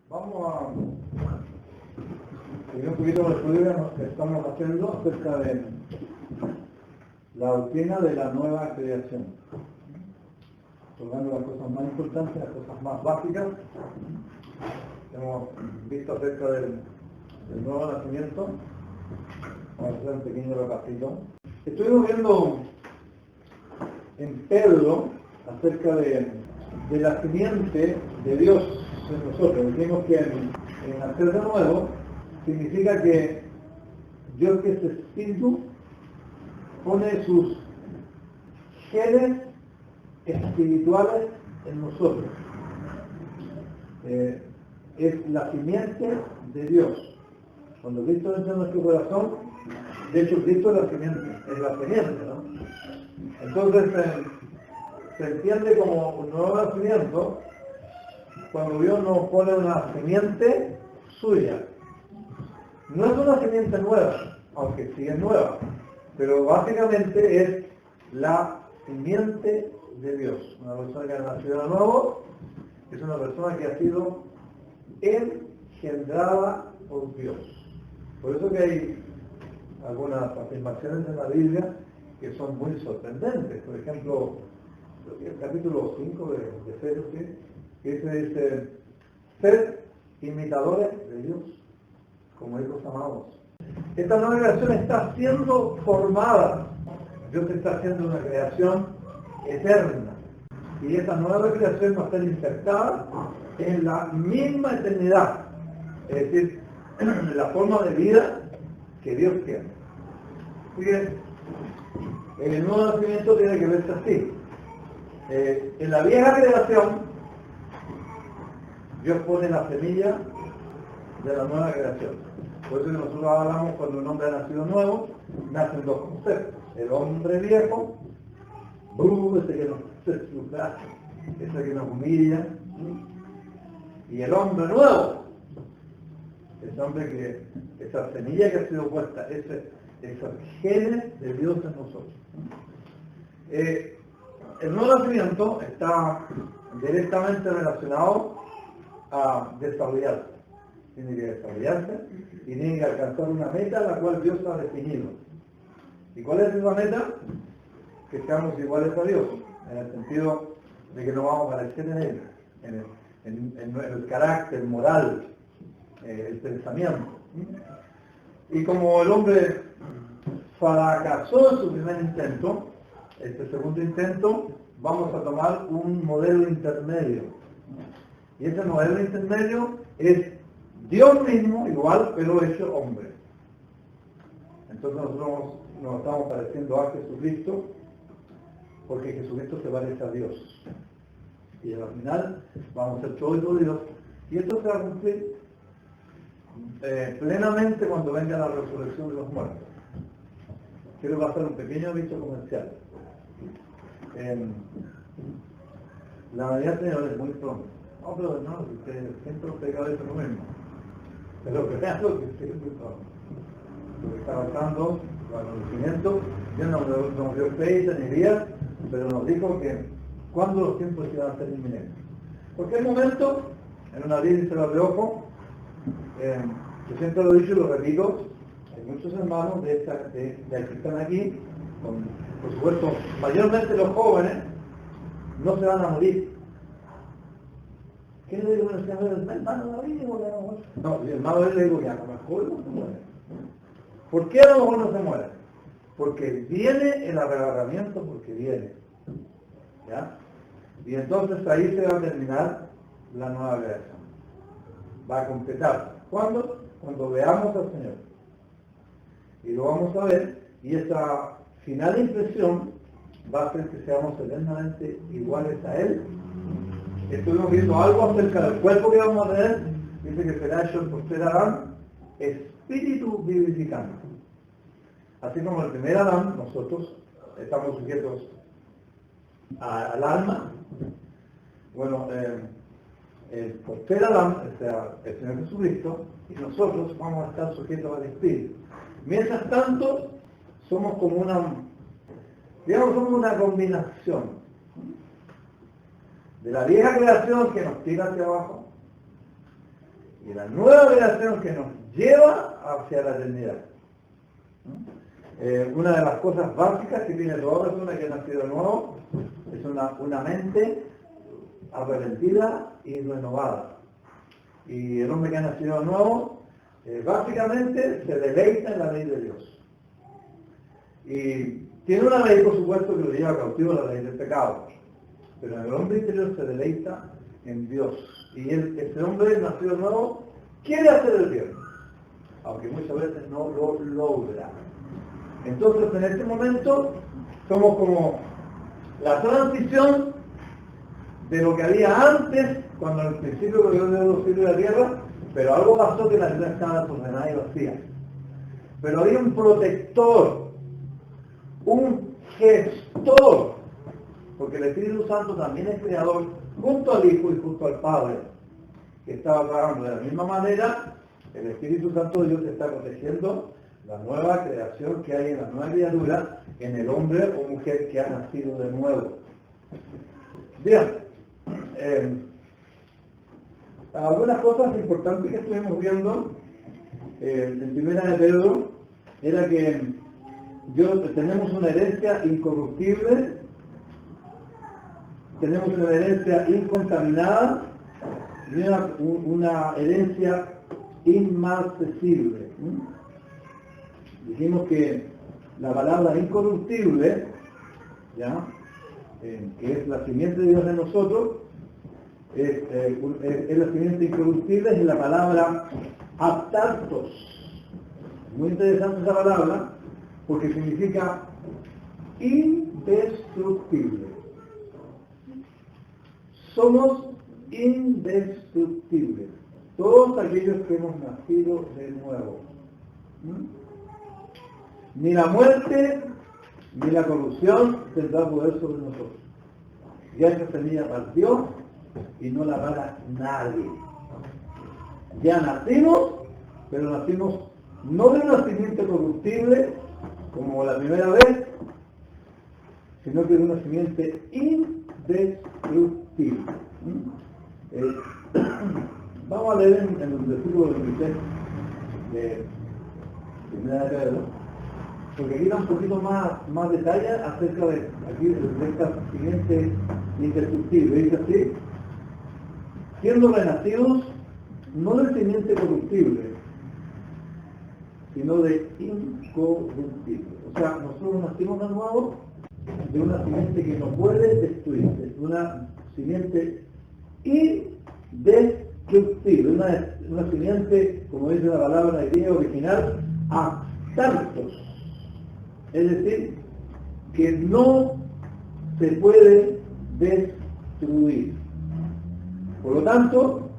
Vamos a seguir un poquito el estudio que estamos haciendo acerca de la doctrina de la nueva creación. Tocando las cosas más importantes, las cosas más básicas. Hemos visto acerca del nuevo nacimiento. Vamos a hacer un pequeño repasito. Estuvimos viendo en Pedro acerca de la simiente de Dios en nosotros. Dijimos que en nacer de nuevo significa que Dios, que es espíritu, pone sus genes espirituales en nosotros. Es la simiente de Dios. Cuando Cristo entra en nuestro corazón, de hecho Cristo es la simiente, ¿no? Entonces se entiende como un nuevo nacimiento cuando Dios nos pone una simiente suya. No es una simiente nueva, aunque sí es nueva, pero básicamente es la simiente de Dios. Una persona que ha nacido de nuevo es una persona que ha sido engendrada por Dios. Por eso que hay algunas afirmaciones en la Biblia que son muy sorprendentes. Por ejemplo, el capítulo 5 de Efesios, que dice, ser imitadores de Dios, como hijos amados. Esta nueva creación está siendo formada. Dios está haciendo una creación eterna. Y esa nueva creación va a ser insertada en la misma eternidad. Es decir, en la forma de vida que Dios tiene. Así que el nuevo nacimiento tiene que verse así. En la vieja creación, Dios pone la semilla de la nueva creación. Por eso que nosotros hablamos cuando un hombre ha nacido nuevo, nacen dos conceptos. El hombre viejo, ese que nos sufra, ese que nos humilla, y el hombre nuevo, ese hombre que, esa semilla que ha sido puesta, esos genes de Dios en nosotros. El nuevo nacimiento está directamente relacionado a desarrollarse. Tiene que desarrollarse y tiene que alcanzar una meta la cual Dios ha definido. ¿Y cuál es esa meta? Que seamos iguales a Dios, en el sentido de que no vamos a parecer en Él, en el carácter moral, el pensamiento. Y como el hombre fracasó en su primer intento, este segundo intento, vamos a tomar un modelo intermedio. Y ese modelo intermedio es Dios mismo igual, pero hecho hombre. Entonces nosotros nos estamos pareciendo a Jesucristo, porque Jesucristo se parece a Dios. Y al final vamos a ser todo hijo de Dios. Y esto se va a cumplir plenamente cuando venga la resurrección de los muertos. Quiero hacer un pequeño aviso comercial. La Navidad, Señor, es muy pronto. No, pero no, siempre los pecadores son lo mismo. Pero creando que es muy pronto. Lo que está pasando, el conocimiento, ya no nos dio fecha ni día, pero nos dijo que cuando los tiempos iban a ser inminentes. Cualquier momento, en una vida dice la de ojo, yo siempre lo he dicho y lo repito, hay muchos hermanos de que están aquí, por supuesto, mayormente los jóvenes, no se van a morir. ¿Qué le digo? El hermano David, no, el hermano David le digo que a lo mejor no se muere. ¿Por qué a lo mejor no se muere? Porque viene el arrebatamiento, porque viene. ¿Ya? Y entonces ahí se va a terminar la nueva creación. Va a completar. ¿Cuándo? Cuando veamos al Señor. Y lo vamos a ver, y esa final impresión va a hacer que seamos eternamente iguales a Él. Estuvimos viendo algo acerca del cuerpo que vamos a tener. Dice que será hecho el postrer Adán espíritu vivificante. Así como el primer Adán, nosotros estamos sujetos al alma. Bueno, el postrer Adán, o sea, el Señor Jesucristo, y nosotros vamos a estar sujetos al espíritu. Mientras tanto, somos como una combinación de la vieja creación que nos tira hacia abajo y la nueva creación que nos lleva hacia la eternidad. Una de las cosas básicas que tiene toda persona que ha nacido de nuevo es una mente arrepentida y renovada. Y el hombre que ha nacido de nuevo básicamente se deleita en la ley de Dios. Y tiene una ley, por supuesto, que lo lleva cautivo, la ley del pecado. Pero en el hombre interior se deleita en Dios. Y ese hombre nacido de nuevo quiere hacer el bien, aunque muchas veces no lo logra. Entonces, en este momento, somos como la transición de lo que había antes, cuando en el principio Dios dio los cielos y la tierra, pero algo pasó que la tierra estaba desordenada y vacía. Pero había un protector, un gestor, porque el Espíritu Santo también es creador, junto al Hijo y junto al Padre, que estaba trabajando de la misma manera. El Espíritu Santo de Dios está protegiendo la nueva creación que hay en la nueva criatura, en el hombre o mujer que ha nacido de nuevo. Bien, algunas cosas importantes que estuvimos viendo en primera de Pedro era que tenemos una herencia incorruptible, tenemos una herencia incontaminada y una herencia inmarcesible. Dijimos que la palabra incorruptible, ¿ya? Que es la simiente de Dios en nosotros, es la simiente incorruptible, es la palabra aptartos. Muy interesante esa palabra, porque significa indestructible. Somos indestructibles, todos aquellos que hemos nacido de nuevo. Ni la muerte ni la corrupción tendrá poder sobre nosotros. Ya esa semilla partió y no la para nadie. Ya nacimos, pero nacimos no de un nacimiento corruptible como la primera vez, sino que de una simiente indestructible. Vamos a leer en el versículo 26 de primera de Pedro, porque aquí da un poquito más detalle acerca de esta simiente indestructible. Dice así: siendo renacidos no de simiente corruptible, sino de incorruptible. O sea, nosotros nacimos de nuevo de una simiente que no puede destruirse, es una simiente indestructible, una simiente, como dice la palabra griega original, aptartos. Es decir, que no se puede destruir. Por lo tanto,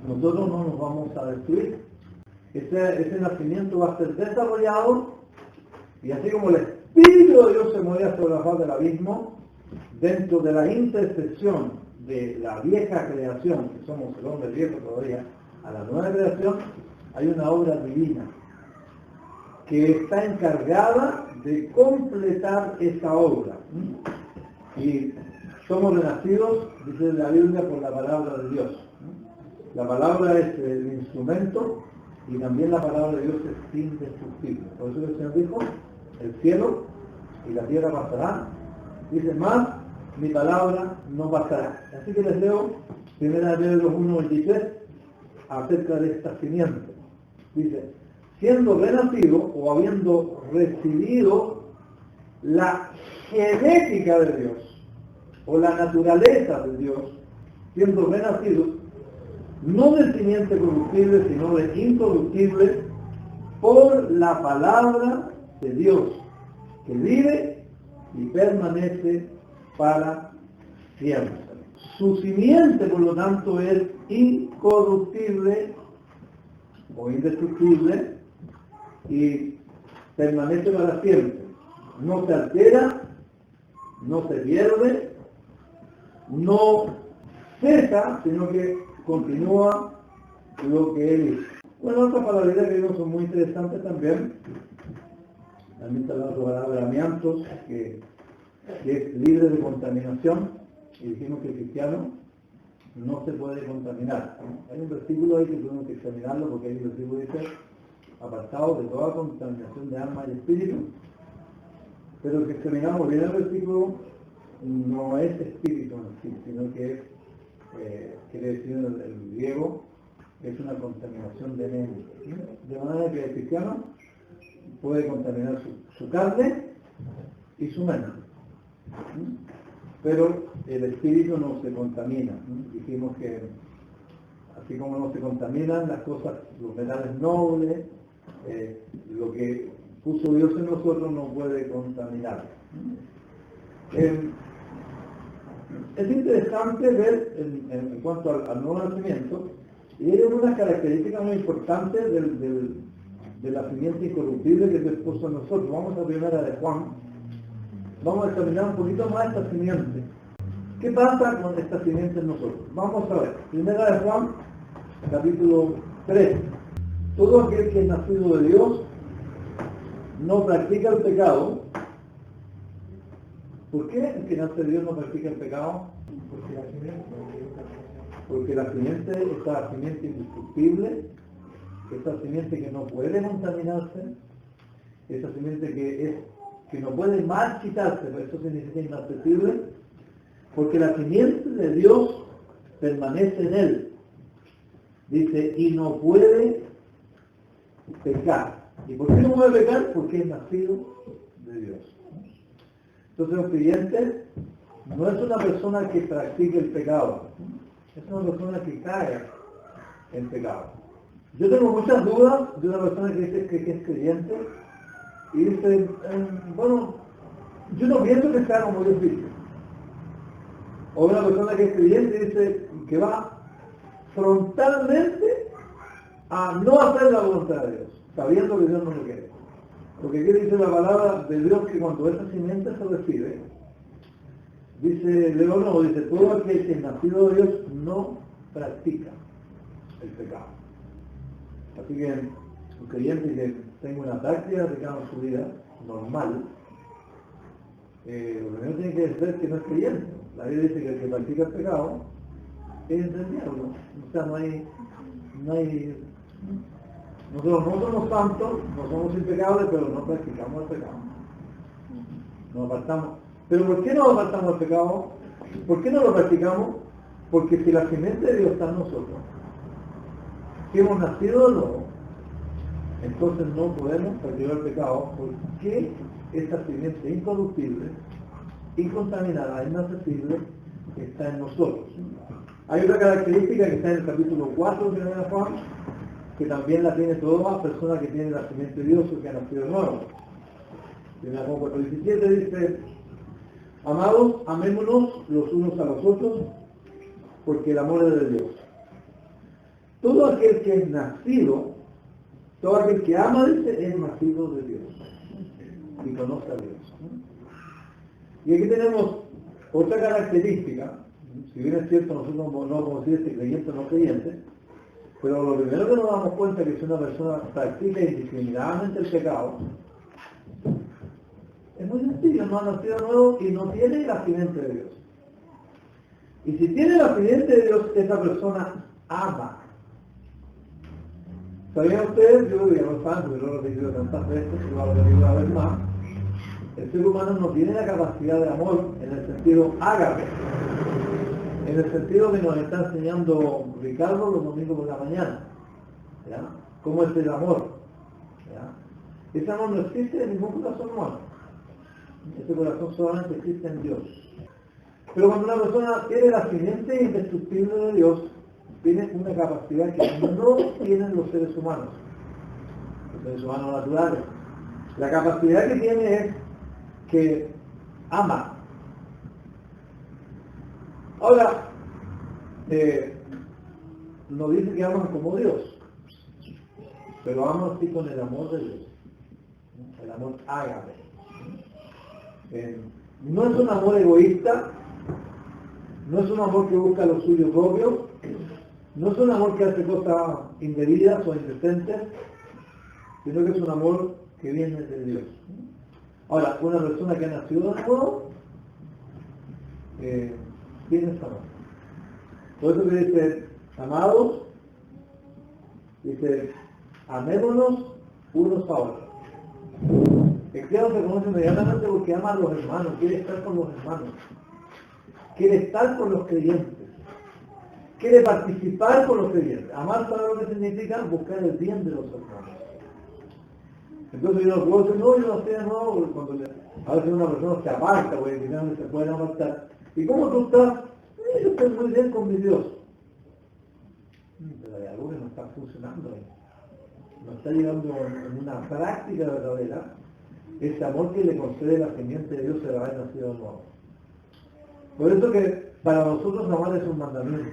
nosotros no nos vamos a destruir. Ese nacimiento va a ser desarrollado, y así como el Espíritu de Dios se movía sobre la faz del abismo, dentro de la intersección de la vieja creación, que somos el hombre viejo todavía, a la nueva creación, hay una obra divina que está encargada de completar esa obra. Y somos renacidos, dice la Biblia, por la palabra de Dios. La palabra es el instrumento, y también la palabra de Dios es indestructible. Por eso el Señor dijo: el cielo y la tierra pasarán, dice, más mi palabra no pasará. Así que les leo 1 Pedro 1:23 acerca de esta simiente. Dice: siendo renacido o habiendo recibido la genética de Dios o la naturaleza de Dios, siendo renacidos no de simiente corruptible, sino de incorruptible, por la palabra de Dios, que vive y permanece para siempre. Su simiente, por lo tanto, es incorruptible o indestructible y permanece para siempre. No se altera, no se pierde, no cesa, sino que continúa lo que él hizo. Bueno, otras palabras que vimos son muy interesantes también. También está la otra palabra amiantos, que es libre de contaminación, y dijimos que el cristiano no se puede contaminar. Hay un versículo ahí que tenemos que examinarlo porque hay un versículo que dice, apartado de toda contaminación de alma y espíritu, pero que examinamos bien el versículo, no es espíritu en sí, sino que es, quiere decir en el griego, es una contaminación de mente. De manera que el cristiano puede contaminar su carne y su mente. Pero el espíritu no se contamina. Dijimos que así como no se contaminan las cosas, los metales nobles, lo que puso Dios en nosotros no puede contaminar. Es interesante ver en cuanto al nuevo nacimiento, y hay unas características muy importantes de la simiente incorruptible que Dios puso en nosotros. Vamos a primera de Juan. Vamos a examinar un poquito más esta simiente. ¿Qué pasa con esta simiente en nosotros? Vamos a ver. Primera de Juan, capítulo 3. Todo aquel que es nacido de Dios no practica el pecado. ¿Por qué el que nace de Dios no practica el pecado? Porque la simiente, esta simiente indestructible, esta simiente que no puede contaminarse, esa simiente que no puede marchitarse, por eso significa inaccesible, porque la simiente de Dios permanece en él. Dice, y no puede pecar. ¿Y por qué no puede pecar? Porque es nacido de Dios. Entonces un creyente no es una persona que practique el pecado, es una persona que cae en pecado. Yo tengo muchas dudas de una persona que dice que es creyente y dice, bueno, yo no pienso que sea como Dios dice. O una persona que es creyente dice que va frontalmente a no hacer la voluntad de Dios, sabiendo que Dios no lo quiere. Porque aquí dice la palabra de Dios que cuando esa simiente se recibe, dice, luego no, dice, todo aquel que es nacido de Dios no practica el pecado. Así que un creyente que tenga una práctica de pecado en su vida normal, lo primero tiene que decir que no es creyente. La Biblia dice que el que practica el pecado es del diablo. O sea, no hay nosotros no somos santos, no somos impecables, pero no practicamos el pecado. Nos apartamos. ¿Pero por qué nos apartamos del pecado? ¿Por qué no lo practicamos? Porque si la simiente de Dios está en nosotros, si hemos nacido de nuevo, entonces no podemos practicar el pecado porque esa simiente incorruptible, incontaminada, inaccesible, está en nosotros. Hay otra característica que está en el capítulo 4 de 1 Juan, que también la tiene toda persona que tiene la simiente de Dios o que ha nacido de nuevo. 1 Juan 4:17 dice, amados, amémonos los unos a los otros, porque el amor es de Dios. Todo aquel que es nacido, todo aquel que ama, dice, es nacido de Dios y conoce a Dios. Y aquí tenemos otra característica, si bien es cierto nosotros no podemos decir este creyente o no creyente, pero lo primero que nos damos cuenta es que si una persona practica indiscriminadamente el pecado, es muy sencillo, no ha nacido nuevo y no tiene la simiente de Dios. Y si tiene la simiente de Dios, esa persona ama. ¿Sabían ustedes? Yo ya lo saben, porque lo he repetido tantas veces, y lo he repetido una vez más. El ser humano no tiene la capacidad de amor en el sentido ágape, en el sentido que nos está enseñando Ricardo los domingos por la mañana. ¿Ya? ¿Cómo es el amor? ¿Ya? Ese amor no existe en ningún corazón humano. Ese corazón solamente existe en Dios. Pero cuando una persona tiene la simiente indestructible de Dios, tiene una capacidad que no tienen los seres humanos naturales. La capacidad que tiene es que ama. Ahora, no dice que aman como Dios, pero aman así con el amor de Dios, el amor ágape. No es un amor egoísta, no es un amor que busca lo suyo propio, no es un amor que hace cosas indebidas o indecentes, sino que es un amor que viene de Dios. Ahora, una persona que ha nacido de nuevo, tiene ese amor. Por eso que dice, amados, dice, amémonos unos a otros. El cristiano se conoce inmediatamente porque ama a los hermanos, quiere estar con los hermanos, quiere estar con los creyentes, quiere participar con los creyentes. Amar, ¿sabe lo que significa? Buscar el bien de los hermanos. Entonces yo no puedo decir, no, yo no sé, no, cuando a veces una persona se aparta, porque finalmente se puede apartar. ¿Y cómo tú estás? Yo estoy muy bien con mi Dios. Pero hay algo que no está funcionando ahí. No está llegando en una práctica verdadera ese amor que le concede la simiente de Dios el haber nacido de nuevo. Por eso que para nosotros amar es un mandamiento,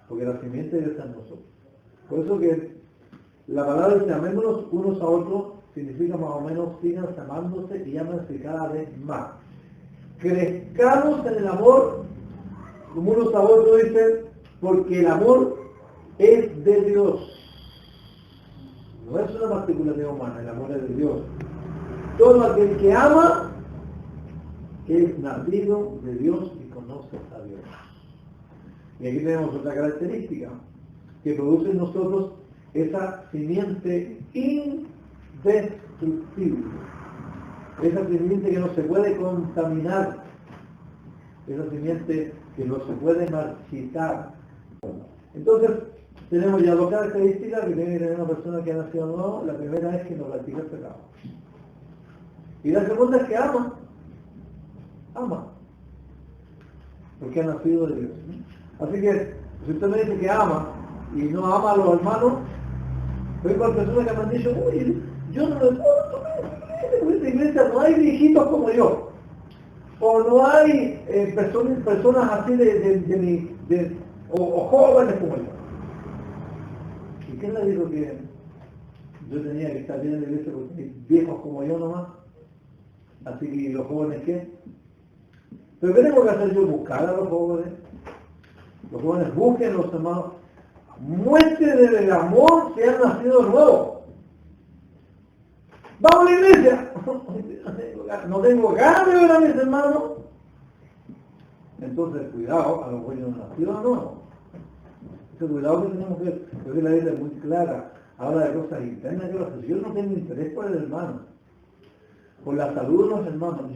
porque la simiente de Dios está en nosotros. Por eso que la palabra dice amémonos unos a otros, significa más o menos sigan amándose y ámense cada vez más. Crezcamos en el amor, como unos a otros dicen, porque el amor es de Dios. No es una particularidad humana, el amor es de Dios. Todo aquel que ama es nacido de Dios y conoce a Dios. Y aquí tenemos otra característica que produce en nosotros esa simiente indestructible, esa simiente que no se puede contaminar, esa simiente que no se puede marchitar. Entonces, tenemos ya dos características que tiene que tener una persona que ha nacido nuevo. La primera es que no practica el pecado. Y la segunda es que ama. Ama. Porque ha nacido de Dios. Así que, si usted me dice que ama y no ama a los hermanos, hay personas que me han dicho, uy, yo no me puedo en esta iglesia no hay viejitos como yo. O no hay personas así o jóvenes como yo. ¿Y qué le digo que yo tenía que estar bien en la iglesia porque hay viejos como yo nomás? Así que los jóvenes, ¿qué? Pero ¿qué tengo que hacer yo? Buscar a los jóvenes. Los jóvenes busquen a los hermanos. Muéstrenle el amor que han nacido de nuevo. ¡Vamos a la iglesia! No tengo ganas de ver a mis hermanos. Entonces, cuidado, a los jóvenes no nacido de nuevo. Ese cuidado que tenemos que ver, porque la Biblia es muy clara. Habla de cosas internas que si yo no tengo interés por el hermano, por la salud de los hermanos,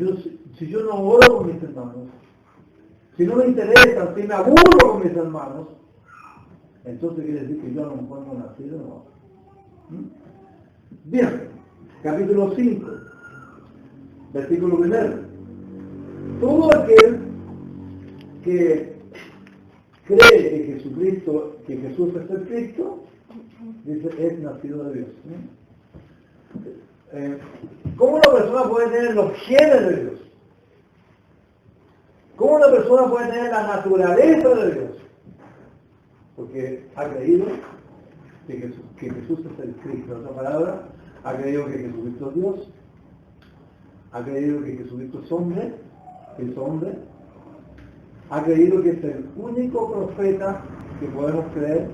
si yo no oro con mis hermanos, si no me interesa, si me aburro con mis hermanos, entonces quiere decir que yo a lo mejor no nací de nuevo. Bien, capítulo 5, versículo 1. Todo aquel que cree que Jesús es el Cristo, dice, es nacido de Dios. ¿Cómo una persona puede tener los genes de Dios? ¿Cómo una persona puede tener la naturaleza de Dios? Porque ha creído que Jesús es el Cristo. En otra palabra, ha creído que Jesucristo es Dios, ha creído que Jesucristo es hombre, ha creído que es el único profeta que podemos creer,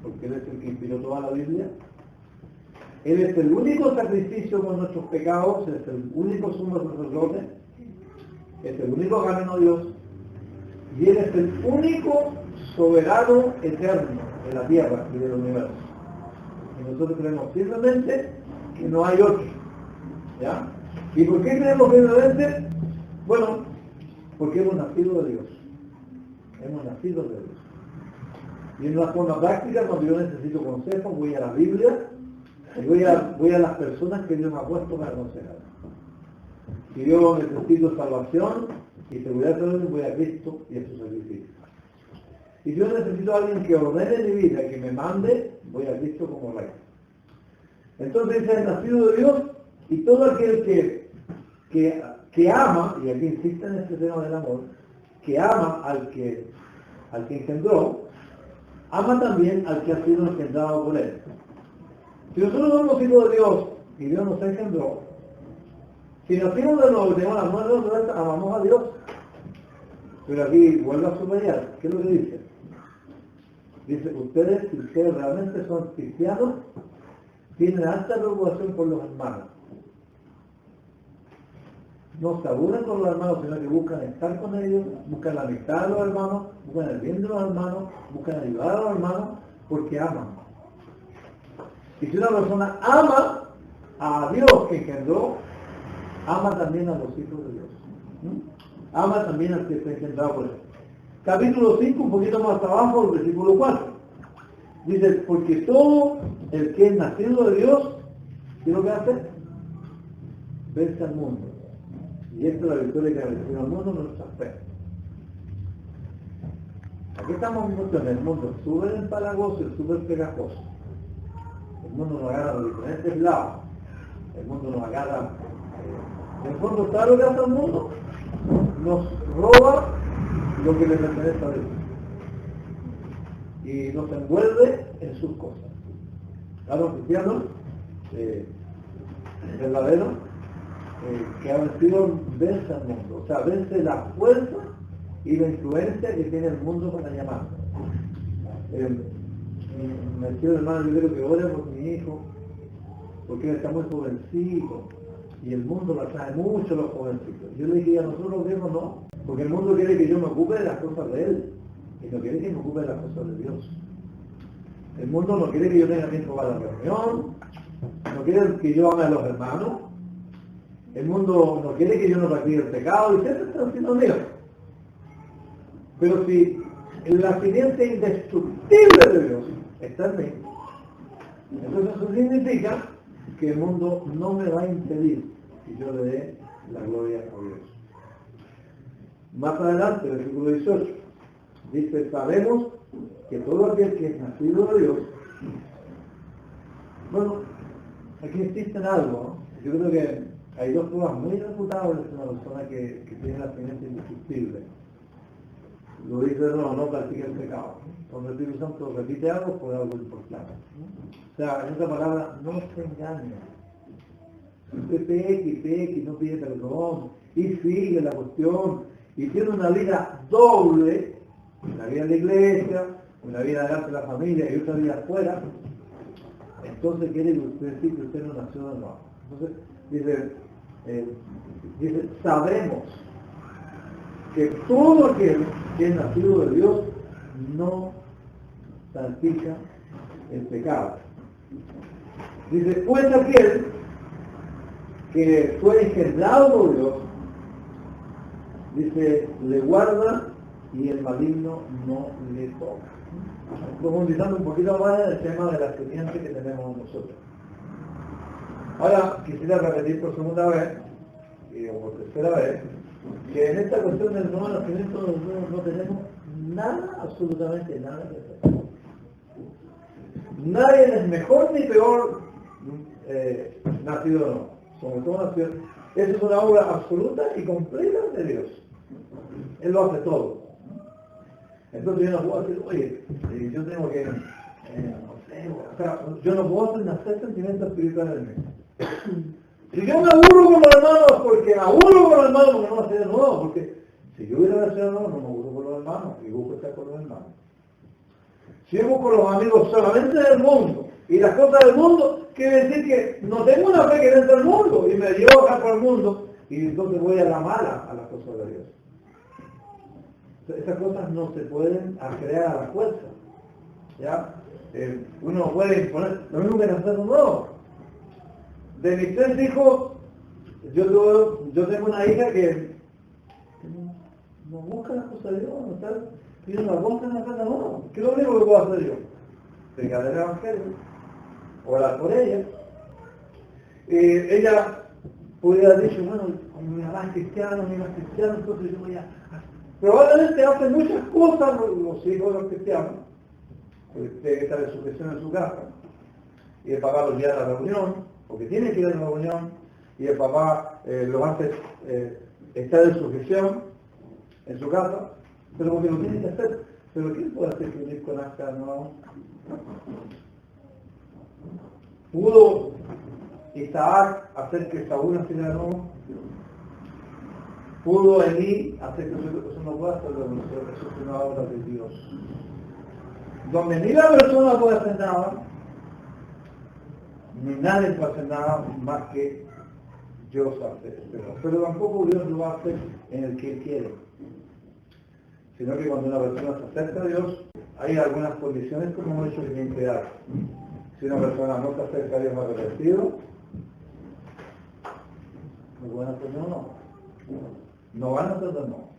porque Él es el que inspiró toda la Biblia. Él es el único sacrificio por nuestros pecados, es el único sumo sacerdote, es el único camino a Dios, y Él es el único soberano eterno de la tierra y del universo. Y nosotros creemos firmemente que no hay otro. ¿Ya? ¿Y por qué creemos firmemente? Bueno, porque hemos nacido de Dios. Hemos nacido de Dios. Y en una forma práctica, cuando yo necesito consejos, voy a la Biblia y voy a las personas que Dios me ha puesto para aconsejar. Si yo necesito salvación y seguridad de Dios, voy a Cristo y a su sacrificio. Y si yo necesito a alguien que ordene mi vida, que me mande, voy a Cristo como Rey. Entonces es nacido de Dios, y todo aquel que ama, y aquí insiste en este tema del amor, que ama al que engendró, ama también al que ha sido engendrado por él. Si nosotros somos hijos de Dios y Dios nos engendró, si nacimos de nuevo y tenemos la nueva naturaleza, amamos a Dios. Pero aquí vuelve a subrayar, ¿qué es lo que dice? Dice, si ustedes realmente son cristianos, tienen alta preocupación por los hermanos. no se aburren con los hermanos, sino que buscan estar con ellos, buscan la amistad de los hermanos, buscan el bien de los hermanos, buscan ayudar a los hermanos, porque aman. Y si una persona ama a Dios que engendró, ama también a los hijos de Dios. Ama también al que está engendrado por él. Capítulo 5, un poquito más abajo, el versículo 4. Dice, porque todo el que es nacido de Dios, ¿qué es lo que hace? Vence al mundo. Y esta es la victoria que ha vencido al mundo, nuestra fe. Aquí estamos mucho en el mundo súper empalagoso y súper pegajoso. El mundo nos agarra de diferentes lados. El mundo nos agarra. En el fondo, ¿sabe lo que hace el mundo? Nos roba lo que le pertenece a Dios. Y nos envuelve en sus cosas. A los cristianos verdaderos que han vencido, vence al mundo. O sea, vence la fuerza y la influencia que tiene el mundo para llamar. Me decía el hermano, yo quiero que ore por mi hijo, porque él está muy jovencito y el mundo lo atrae mucho a los jovencitos. Yo le dije, a nosotros los viejos no, porque el mundo quiere que yo me ocupe de las cosas de él y no quiere que me ocupe de las cosas de Dios. El mundo no quiere que yo tenga tiempo para la reunión, no quiere que yo ame a los hermanos, el mundo no quiere que yo no practique el pecado y siempre está haciendo mío. Pero si la simiente indestructible de Dios está en mí, entonces eso significa que el mundo no me va a impedir que yo le dé la gloria a Dios. Más adelante, el versículo 18, dice, sabemos que todo aquel que es nacido de Dios, bueno, aquí existen algo, ¿no? Yo creo que hay dos pruebas muy reputables en una persona que tiene la simiente indestructible. Lo dice no practica el pecado. Cuando el Espíritu Santo repite algo, por algo importante. O sea, en otra palabra, no se engaña. Usted peque y no pide perdón, y sigue la cuestión, y tiene una vida doble, una vida en la iglesia, una vida delante de la familia y otra vida afuera, entonces quiere decir que usted no nació de nuevo. Entonces, dice, sabemos que todo aquel que es nacido de Dios no practica el pecado. Dice, pues aquel que fue engendrado por Dios, dice, le guarda y el maligno no le toca. Profundizando un poquito más en el tema de la simiente que tenemos nosotros. Ahora quisiera repetir por segunda vez, o por tercera vez, que en esta cuestión del nuevo nacimiento nosotros no tenemos nada, absolutamente nada que hacer. Nadie es mejor ni peor nacido o no. Como todo nacido. Esa es una obra absoluta y completa de Dios. Él lo hace todo. Entonces yo no puedo decir, oye, yo tengo que, yo no puedo hacer nacer sentimientos espirituales en mí. Si yo me aburro con los hermanos, porque me aburro con los hermanos, porque no nací de nuevo, porque si yo hubiera nacido de nuevo, no me aburro con los hermanos, y busco estar con los hermanos. Si yo busco los amigos solamente del mundo, y las cosas del mundo, quiere decir que no tengo una fe que dentro del mundo, y me llevo acá por el mundo, y entonces voy a la mala a las cosas de Dios. Esas cosas no se pueden crear a la fuerza. ¿Ya? Uno puede imponer, lo mismo que nacer de nuevo. De mis 3 hijos, yo tengo una hija que no busca las cosas de Dios, no está pidiendo la cosa en la casa, no. ¿Qué es lo único que puedo hacer yo? Predicar el evangelio, orar por ella. Ella pudiera haber dicho, bueno, como mi mamá es cristiana, entonces yo voy a... Probablemente hacen muchas cosas los hijos de los cristianos, porque tiene que estar en sujeción en su casa, y el papá los lleva a la reunión, porque tiene que ir a la reunión, y el papá lo hace estar en sujeción en su casa, pero porque lo tiene que hacer. Pero ¿quién puede hacer que Dios conozca no? ¿Pudo Isaac hacer que Saúl naciera de nuevo? ¿Pudo Elí hacer que eso no puede hacerlo? Eso es una obra de Dios. Donde ni la persona puede hacer nada, ni nadie puede hacer nada más que Dios hace pero tampoco Dios lo hace en el que Él quiere, sino que cuando una persona se acerca a Dios, hay algunas condiciones como hemos dicho que tienen que dar. Si una persona no se acerca a Dios arrepentido, no pueden hacer no. No van a hacer no.